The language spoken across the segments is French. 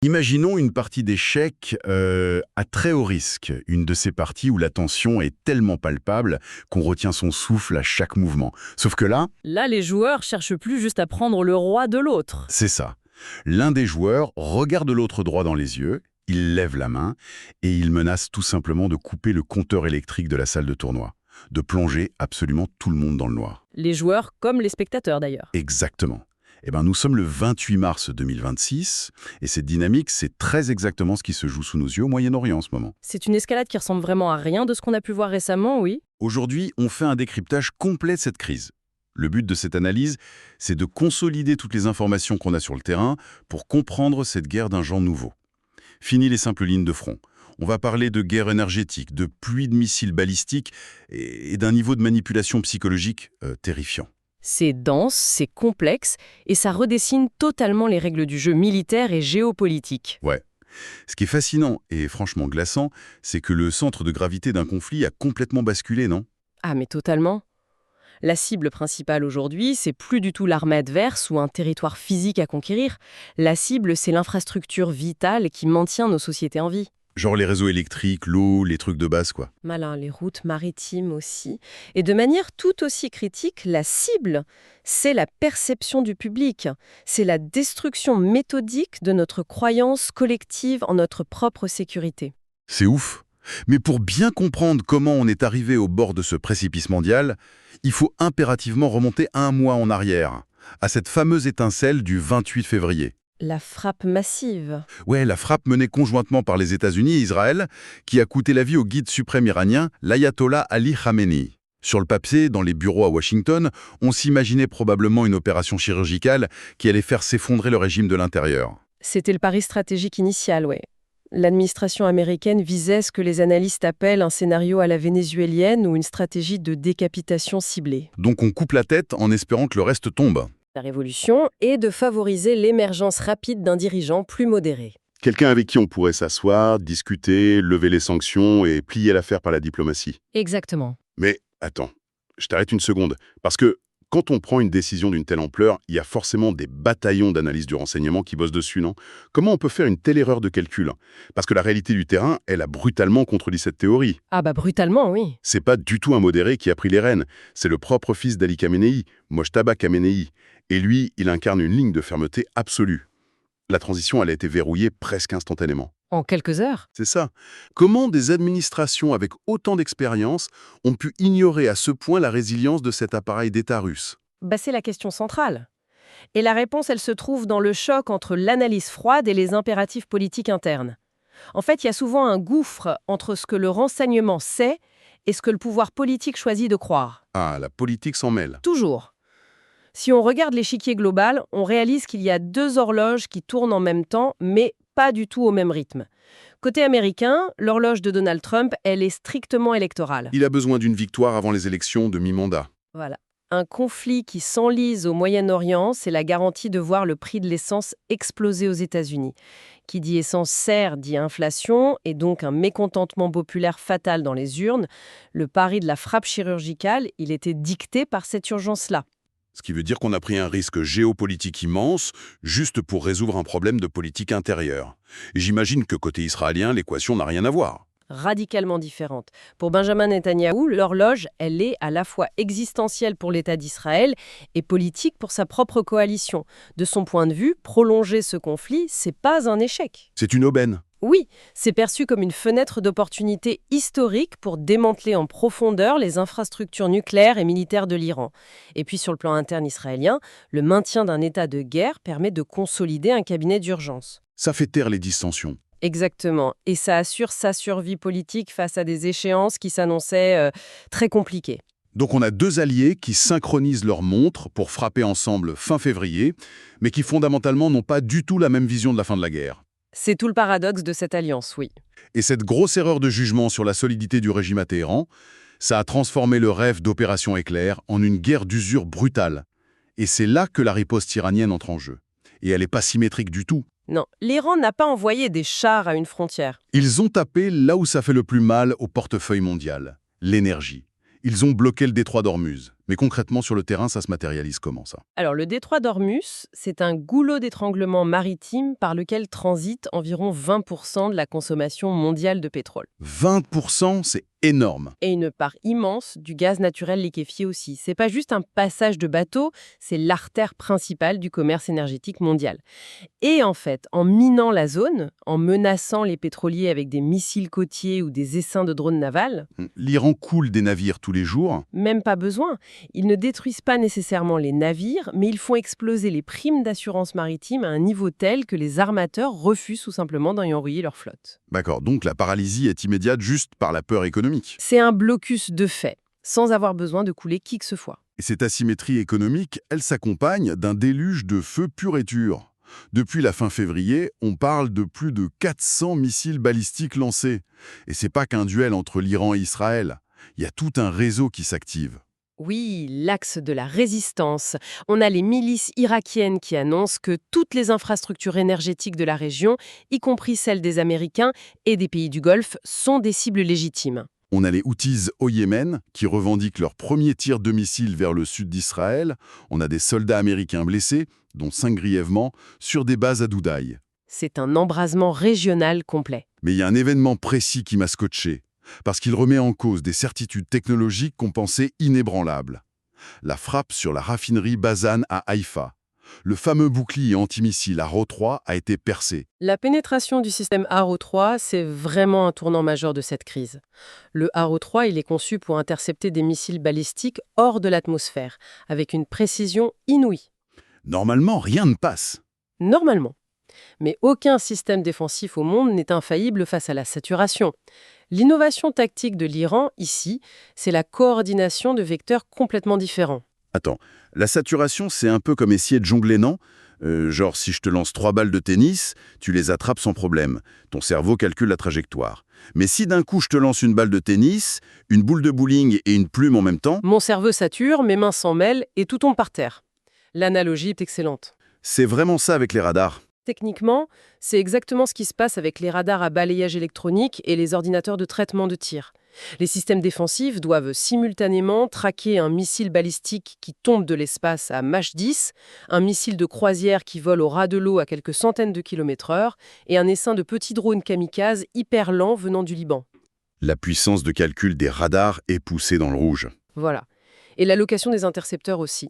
Imaginons une partie d'échecs à très haut risque, une de ces parties où la tension est tellement palpable qu'on retient son souffle à chaque mouvement. Sauf que là, Là, les joueurs cherchent plus juste à prendre le roi de l'autre. c'est ça. L'un des joueurs regarde l'autre droit dans les yeux, il lève la main et il menace tout simplement de couper le compteur électrique de la salle de tournoi, de plonger absolument tout le monde dans le noir. Les joueurs comme les spectateurs d'ailleurs. Exactement. Eh ben, nous sommes le 28 mars 2026 et cette dynamique, c'est très exactement ce qui se joue sous nos yeux au Moyen-Orient en ce moment. C'est une escalade qui ressemble vraiment à rien de ce qu'on a pu voir récemment, oui. Aujourd'hui, on fait un décryptage complet de cette crise. Le but de cette analyse, c'est de consolider toutes les informations qu'on a sur le terrain pour comprendre cette guerre d'un genre nouveau. Fini les simples lignes de front. On va parler de guerre énergétique, de pluie de missiles balistiques et d'un niveau de manipulation psychologique terrifiant. C'est dense, c'est complexe, et ça redessine totalement les règles du jeu militaire et géopolitique. Ouais. Ce qui est fascinant et franchement glaçant, c'est que le centre de gravité d'un conflit a complètement basculé, non? Ah mais totalement. La cible principale aujourd'hui, c'est plus du tout l'armée adverse ou un territoire physique à conquérir. La cible, c'est l'infrastructure vitale qui maintient nos sociétés en vie. Genre les réseaux électriques, l'eau, les trucs de base, quoi. Malin, les routes maritimes aussi. Et de manière tout aussi critique, la cible, c'est la perception du public. C'est la destruction méthodique de notre croyance collective en notre propre sécurité. C'est ouf. Mais pour bien comprendre comment on est arrivé au bord de ce précipice mondial, il faut impérativement remonter un mois en arrière, à cette fameuse étincelle du 28 février. La frappe massive. Ouais, la frappe menée conjointement par les États-Unis et Israël, qui a coûté la vie au guide suprême iranien, l'ayatollah Ali Khamenei. Sur le papier, dans les bureaux à Washington, on s'imaginait probablement une opération chirurgicale qui allait faire s'effondrer le régime de l'intérieur. C'était le pari stratégique initial, ouais. L'administration américaine visait ce que les analystes appellent un scénario à la vénézuélienne ou une stratégie de décapitation ciblée. Donc on coupe la tête en espérant que le reste tombe. La révolution est de favoriser l'émergence rapide d'un dirigeant plus modéré. Quelqu'un avec qui on pourrait s'asseoir, discuter, lever les sanctions et plier l'affaire par la diplomatie. Exactement. Mais attends, je t'arrête une seconde, parce que quand on prend une décision d'une telle ampleur, il y a forcément des bataillons d'analyse du renseignement qui bossent dessus, non? Comment on peut faire une telle erreur de calcul? Parce que la réalité du terrain, elle a brutalement contredit cette théorie. Ah bah brutalement, oui. C'est pas du tout un modéré qui a pris les rênes, c'est le propre fils d'Ali Khamenei, Mojtaba Khamenei. Et lui, il incarne une ligne de fermeté absolue. La transition, elle a été verrouillée presque instantanément. En quelques heures. C'est ça. Comment des administrations avec autant d'expérience ont pu ignorer à ce point la résilience de cet appareil d'État russe? Bah c'est la question centrale. Et la réponse, elle se trouve dans le choc entre l'analyse froide et les impératifs politiques internes. En fait, il y a souvent un gouffre entre ce que le renseignement sait et ce que le pouvoir politique choisit de croire. Ah, la politique s'en mêle. Toujours. Si on regarde l'échiquier global, on réalise qu'il y a deux horloges qui tournent en même temps, mais pas du tout au même rythme. Côté américain, l'horloge de Donald Trump, elle est strictement électorale. Il a besoin d'une victoire avant les élections de mi-mandat. Voilà. Un conflit qui s'enlise au Moyen-Orient, c'est la garantie de voir le prix de l'essence exploser aux États-Unis. Qui dit essence sert dit inflation, et donc un mécontentement populaire fatal dans les urnes. Le pari de la frappe chirurgicale, il était dicté par cette urgence-là. Ce qui veut dire qu'on a pris un risque géopolitique immense juste pour résoudre un problème de politique intérieure. Et j'imagine que côté israélien, l'équation n'a rien à voir. Radicalement différente. Pour Benjamin Netanyahou, l'horloge, elle est à la fois existentielle pour l'État d'Israël et politique pour sa propre coalition. De son point de vue, prolonger ce conflit, c'est pas un échec. C'est une aubaine. Oui, c'est perçu comme une fenêtre d'opportunité historique pour démanteler en profondeur les infrastructures nucléaires et militaires de l'Iran. Et puis sur le plan interne israélien, le maintien d'un état de guerre permet de consolider un cabinet d'urgence. Ça fait taire les dissensions. Exactement. Et ça assure sa survie politique face à des échéances qui s'annonçaient très compliquées. Donc on a deux alliés qui synchronisent leurs montres pour frapper ensemble fin février, mais qui fondamentalement n'ont pas du tout la même vision de la fin de la guerre. C'est tout le paradoxe de cette alliance, oui. Et cette grosse erreur de jugement sur la solidité du régime à Téhéran, ça a transformé le rêve d'opération éclair en une guerre d'usure brutale. Et c'est là que la riposte iranienne entre en jeu. Et elle n'est pas symétrique du tout. Non, l'Iran n'a pas envoyé des chars à une frontière. Ils ont tapé là où ça fait le plus mal au portefeuille mondial, l'énergie. Ils ont bloqué le détroit d'Ormuz. Mais concrètement, sur le terrain, ça se matérialise comment, ça? Alors, le détroit d'Ormuz, c'est un goulot d'étranglement maritime par lequel transite environ 20% de la consommation mondiale de pétrole. 20%, c'est énorme. Et une part immense du gaz naturel liquéfié aussi. C'est pas juste un passage de bateau, c'est l'artère principale du commerce énergétique mondial. Et en fait, en minant la zone, en menaçant les pétroliers avec des missiles côtiers ou des essaims de drones navals, L'Iran coule des navires tous les jours. même pas besoin. Ils ne détruisent pas nécessairement les navires, mais ils font exploser les primes d'assurance maritime à un niveau tel que les armateurs refusent tout simplement d'en envoyer leur flotte. D'accord, donc la paralysie est immédiate juste par la peur économique. C'est un blocus de fait, sans avoir besoin de couler qui que ce soit. Et cette asymétrie économique, elle s'accompagne d'un déluge de feu pur et dur. Depuis la fin février, on parle de plus de 400 missiles balistiques lancés. Et c'est pas qu'un duel entre l'Iran et Israël. Il y a tout un réseau qui s'active. Oui, l'axe de la résistance. On a les milices irakiennes qui annoncent que toutes les infrastructures énergétiques de la région, y compris celles des Américains et des pays du Golfe, sont des cibles légitimes. On a les Houthis au Yémen qui revendiquent leur premier tir de missile vers le sud d'Israël. On a des soldats américains blessés, dont 5 grièvement, sur des bases à Doudaï. C'est un embrasement régional complet. Mais il y a un événement précis qui m'a scotché, parce qu'il remet en cause des certitudes technologiques qu'on pensait inébranlables. La frappe sur la raffinerie Bazan à Haïfa. Le fameux bouclier antimissile Arrow 3 a été percé. La pénétration du système Arrow 3, c'est vraiment un tournant majeur de cette crise. Le Arrow 3, il est conçu pour intercepter des missiles balistiques hors de l'atmosphère, avec une précision inouïe. Normalement, rien ne passe. Normalement. Mais aucun système défensif au monde n'est infaillible face à la saturation. L'innovation tactique de l'Iran, ici, c'est la coordination de vecteurs complètement différents. Attends, la saturation, c'est un peu comme essayer de jongler, non? Genre, si je te lance 3 balles de tennis, tu les attrapes sans problème. Ton cerveau calcule la trajectoire. Mais si d'un coup je te lance une balle de tennis, une boule de bowling et une plume en même temps, Mon cerveau sature, mes mains s'en mêlent et tout tombe par terre. L'analogie est excellente. c'est vraiment ça avec les radars. Techniquement, c'est exactement ce qui se passe avec les radars à balayage électronique et les ordinateurs de traitement de tir. Les systèmes défensifs doivent simultanément traquer un missile balistique qui tombe de l'espace à Mach 10, un missile de croisière qui vole au ras de l'eau à quelques centaines de kilomètres/heure et un essaim de petits drones kamikazes hyper lents venant du Liban. La puissance de calcul des radars est poussée dans le rouge. Voilà. Et l'allocation des intercepteurs aussi.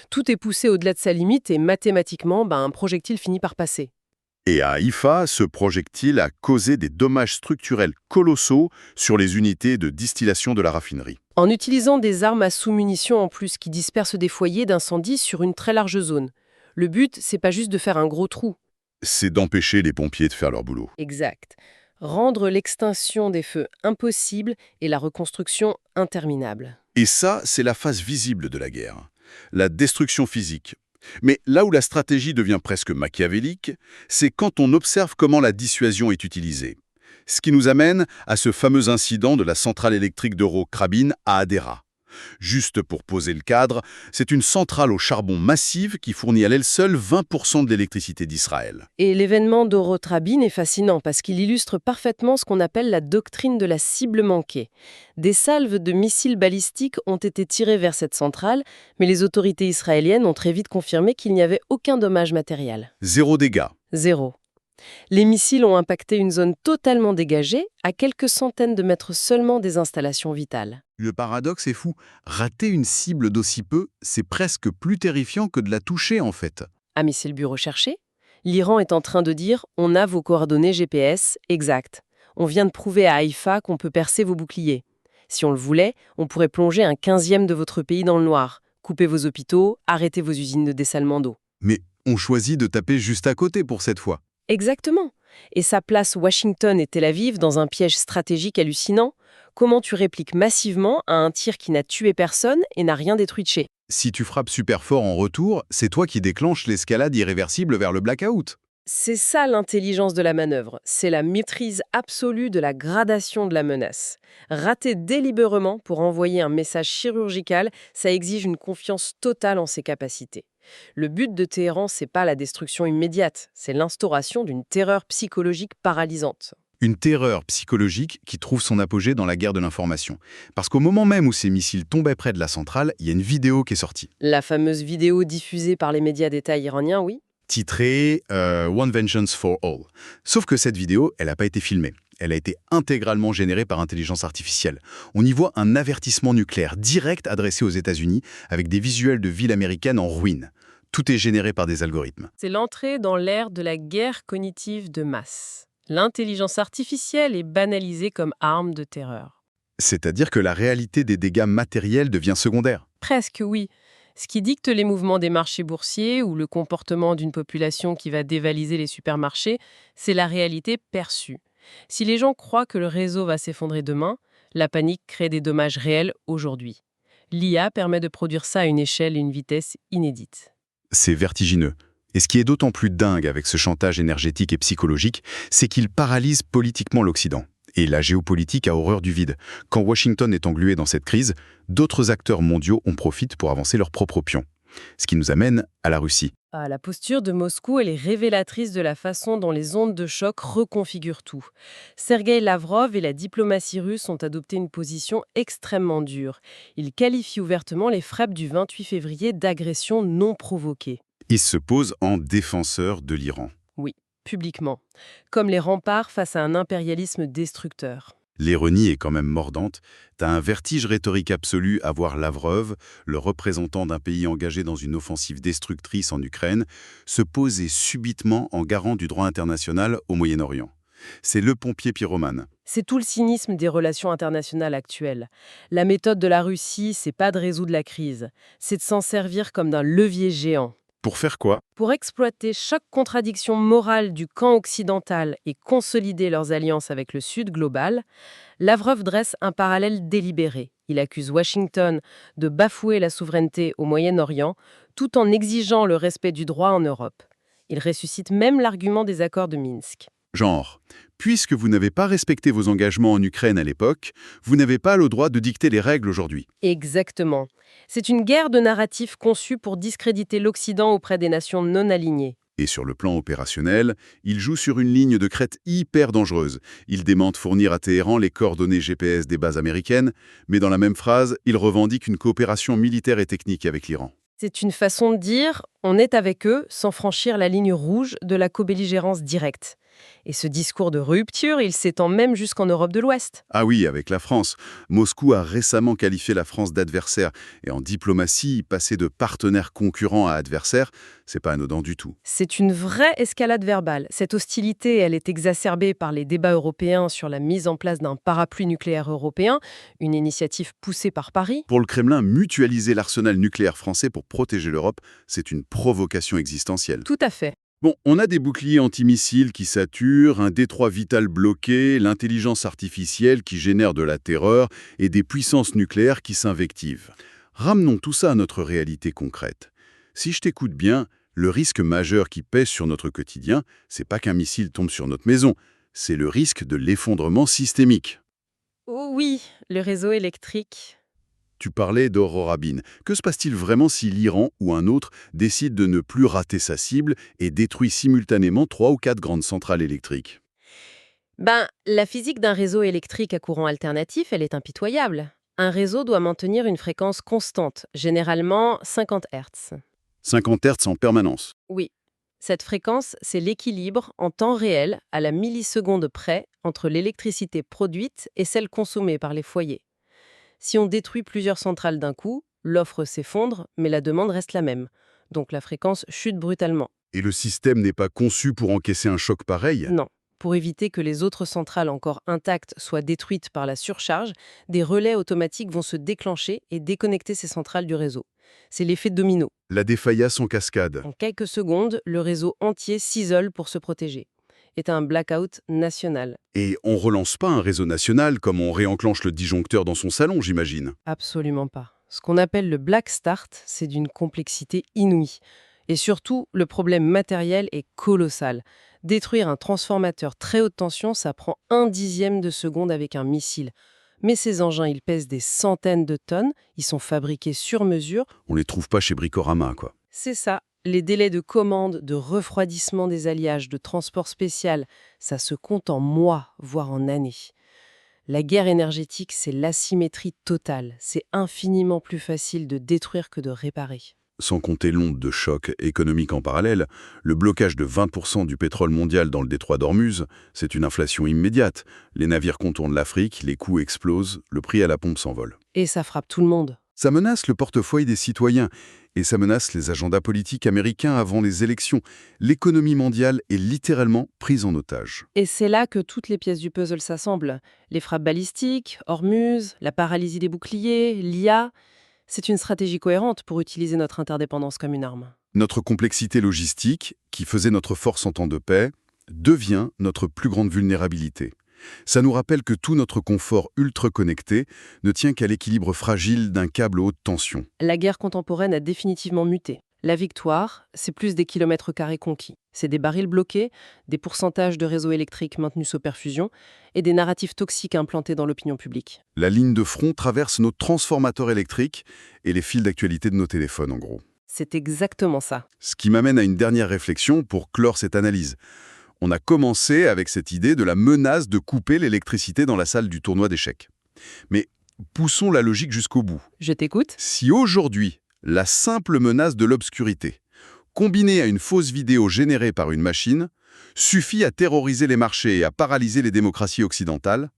Tout est poussé au-delà de sa limite et mathématiquement, un projectile finit par passer. Et à Haïfa, ce projectile a causé des dommages structurels colossaux sur les unités de distillation de la raffinerie. En utilisant des armes à sous-munitions en plus qui dispersent des foyers d'incendie sur une très large zone. Le but, c'est pas juste de faire un gros trou. C'est d'empêcher les pompiers de faire leur boulot. Exact. Rendre l'extinction des feux impossible et la reconstruction interminable. Et ça, c'est la face visible de la guerre. La destruction physique. Mais là où la stratégie devient presque machiavélique, c'est quand on observe comment la dissuasion est utilisée. Ce qui nous amène à ce fameux incident de la centrale électrique d'Euro-Krabin à Hadera. Juste pour poser le cadre, c'est une centrale au charbon massive qui fournit à elle seule 20% de l'électricité d'Israël. Et l'événement d'Euro-Krabin est fascinant parce qu'il illustre parfaitement ce qu'on appelle la doctrine de la cible manquée. Des salves de missiles balistiques ont été tirées vers cette centrale, mais les autorités israéliennes ont très vite confirmé qu'il n'y avait aucun dommage matériel. 0 dégâts. Zéro. Les missiles ont impacté une zone totalement dégagée, à quelques centaines de mètres seulement des installations vitales. Le paradoxe est fou. Rater une cible d'aussi peu, c'est presque plus terrifiant que de la toucher en fait. Ah mais c'est le but recherché. L'Iran est en train de dire « on a vos coordonnées GPS exactes. On vient de prouver à Haïfa qu'on peut percer vos boucliers. Si on le voulait, on pourrait plonger un 15e de votre pays dans le noir, couper vos hôpitaux, arrêter vos usines de dessalement d'eau. » Mais on choisit de taper juste à côté pour cette fois. Exactement. Et ça place Washington et Tel Aviv dans un piège stratégique hallucinant. Comment tu répliques massivement à un tir qui n'a tué personne et n'a rien détruit de chez? Si tu frappes super fort en retour, c'est toi qui déclenches l'escalade irréversible vers le blackout. C'est ça l'intelligence de la manœuvre. C'est la maîtrise absolue de la gradation de la menace. Rater délibérément pour envoyer un message chirurgical, ça exige une confiance totale en ses capacités. Le but de Téhéran, c'est pas la destruction immédiate, c'est l'instauration d'une terreur psychologique paralysante. Une terreur psychologique qui trouve son apogée dans la guerre de l'information. Parce qu'au moment même où ces missiles tombaient près de la centrale, il y a une vidéo qui est sortie. La fameuse vidéo diffusée par les médias d'État iraniens, oui. Titrée One Vengeance for All. Sauf que cette vidéo, elle n'a pas été filmée. Elle a été intégralement générée par intelligence artificielle. On y voit un avertissement nucléaire direct adressé aux États-Unis avec des visuels de villes américaines en ruine. Tout est généré par des algorithmes. C'est l'entrée dans l'ère de la guerre cognitive de masse. L'intelligence artificielle est banalisée comme arme de terreur. C'est-à-dire que la réalité des dégâts matériels devient secondaire. Presque oui. Ce qui dicte les mouvements des marchés boursiers ou le comportement d'une population qui va dévaliser les supermarchés, c'est la réalité perçue. Si les gens croient que le réseau va s'effondrer demain, la panique crée des dommages réels aujourd'hui. L'IA permet de produire ça à une échelle et une vitesse inédites. C'est vertigineux. Et ce qui est d'autant plus dingue avec ce chantage énergétique et psychologique, c'est qu'il paralyse politiquement l'Occident. Et la géopolitique a horreur du vide. Quand Washington est englué dans cette crise, d'autres acteurs mondiaux en profitent pour avancer leurs propres pions. Ce qui nous amène à la Russie. La posture de Moscou, elle est révélatrice de la façon dont les ondes de choc reconfigurent tout. Sergueï Lavrov et la diplomatie russe ont adopté une position extrêmement dure. Ils qualifient ouvertement les frappes du 28 février d'agression non provoquée. Ils se posent en défenseurs de l'Iran. Oui, publiquement. Comme les remparts face à un impérialisme destructeur. L'ironie est quand même mordante. T'as un vertige rhétorique absolu à voir Lavrov, le représentant d'un pays engagé dans une offensive destructrice en Ukraine, se poser subitement en garant du droit international au Moyen-Orient. C'est le pompier pyromane. C'est tout le cynisme des relations internationales actuelles. La méthode de la Russie, c'est pas de résoudre la crise, c'est de s'en servir comme d'un levier géant. Pour faire quoi? Pour exploiter chaque contradiction morale du camp occidental et consolider leurs alliances avec le Sud global, Lavrov dresse un parallèle délibéré. Il accuse Washington de bafouer la souveraineté au Moyen-Orient tout en exigeant le respect du droit en Europe. Il ressuscite même l'argument des accords de Minsk. Genre, puisque vous n'avez pas respecté vos engagements en Ukraine à l'époque, vous n'avez pas le droit de dicter les règles aujourd'hui. Exactement. C'est une guerre de narratifs conçue pour discréditer l'Occident auprès des nations non alignées. Et sur le plan opérationnel, il joue sur une ligne de crête hyper dangereuse. Il démente fournir à Téhéran les coordonnées GPS des bases américaines, mais dans la même phrase, il revendique une coopération militaire et technique avec l'Iran. C'est une façon de dire « on est avec eux » sans franchir la ligne rouge de la cobelligérance directe. Et ce discours de rupture, il s'étend même jusqu'en Europe de l'Ouest. Ah oui, avec la France. Moscou a récemment qualifié la France d'adversaire. Et en diplomatie, passer de partenaire concurrent à adversaire, c'est pas anodin du tout. C'est une vraie escalade verbale. Cette hostilité, elle est exacerbée par les débats européens sur la mise en place d'un parapluie nucléaire européen, une initiative poussée par Paris. Pour le Kremlin, mutualiser l'arsenal nucléaire français pour protéger l'Europe, c'est une provocation existentielle. Tout à fait. Bon, on a des boucliers antimissiles qui saturent, un détroit vital bloqué, l'intelligence artificielle qui génère de la terreur et des puissances nucléaires qui s'invectivent. Ramenons tout ça à notre réalité concrète. Si je t'écoute bien, le risque majeur qui pèse sur notre quotidien, c'est pas qu'un missile tombe sur notre maison, c'est le risque de l'effondrement systémique. Oh oui, le réseau électrique. Tu parlais d'Aurora Bean. Que se passe-t-il vraiment si l'Iran ou un autre décide de ne plus rater sa cible et détruit simultanément 3 ou 4 grandes centrales électriques? La physique d'un réseau électrique à courant alternatif, elle est impitoyable. Un réseau doit maintenir une fréquence constante, généralement 50 Hz. 50 Hz en permanence. Oui, cette fréquence, c'est l'équilibre en temps réel, à la milliseconde près, entre l'électricité produite et celle consommée par les foyers. Si on détruit plusieurs centrales d'un coup, l'offre s'effondre, mais la demande reste la même. Donc la fréquence chute brutalement. Et le système n'est pas conçu pour encaisser un choc pareil? Non. Pour éviter que les autres centrales encore intactes soient détruites par la surcharge, des relais automatiques vont se déclencher et déconnecter ces centrales du réseau. C'est l'effet domino. La défaillance en cascade. En quelques secondes, le réseau entier s'isole pour se protéger. C'est un blackout national. Et on relance pas un réseau national comme on réenclenche le disjoncteur dans son salon, j'imagine. Absolument pas. Ce qu'on appelle le black start, c'est d'une complexité inouïe. Et surtout, le problème matériel est colossal. Détruire un transformateur très haute tension, ça prend 1/10 de seconde avec un missile. Mais ces engins, ils pèsent des centaines de tonnes, ils sont fabriqués sur mesure. On les trouve pas chez Bricorama, quoi. C'est ça. Les délais de commande, de refroidissement des alliages, de transport spécial, ça se compte en mois, voire en années. La guerre énergétique, c'est l'asymétrie totale. C'est infiniment plus facile de détruire que de réparer. Sans compter l'onde de choc économique en parallèle, le blocage de 20% du pétrole mondial dans le détroit d'Ormuz, c'est une inflation immédiate. Les navires contournent l'Afrique, les coûts explosent, le prix à la pompe s'envole. Et ça frappe tout le monde. Ça menace le portefeuille des citoyens et ça menace les agendas politiques américains avant les élections. L'économie mondiale est littéralement prise en otage. Et c'est là que toutes les pièces du puzzle s'assemblent. Les frappes balistiques, Hormuz, la paralysie des boucliers, l'IA. C'est une stratégie cohérente pour utiliser notre interdépendance comme une arme. Notre complexité logistique, qui faisait notre force en temps de paix, devient notre plus grande vulnérabilité. Ça nous rappelle que tout notre confort ultra-connecté ne tient qu'à l'équilibre fragile d'un câble haute tension. La guerre contemporaine a définitivement muté. La victoire, c'est plus des kilomètres carrés conquis. C'est des barils bloqués, des pourcentages de réseaux électriques maintenus sous perfusion et des narratifs toxiques implantés dans l'opinion publique. La ligne de front traverse nos transformateurs électriques et les fils d'actualité de nos téléphones, en gros. C'est exactement ça. Ce qui m'amène à une dernière réflexion pour clore cette analyse. On a commencé avec cette idée de la menace de couper l'électricité dans la salle du tournoi d'échecs. Mais poussons la logique jusqu'au bout. Je t'écoute. Si aujourd'hui, la simple menace de l'obscurité, combinée à une fausse vidéo générée par une machine, suffit à terroriser les marchés et à paralyser les démocraties occidentales,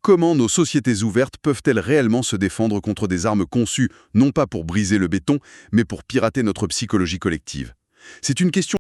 comment nos sociétés ouvertes peuvent-elles réellement se défendre contre des armes conçues non pas pour briser le béton, mais pour pirater notre psychologie collective? C'est une question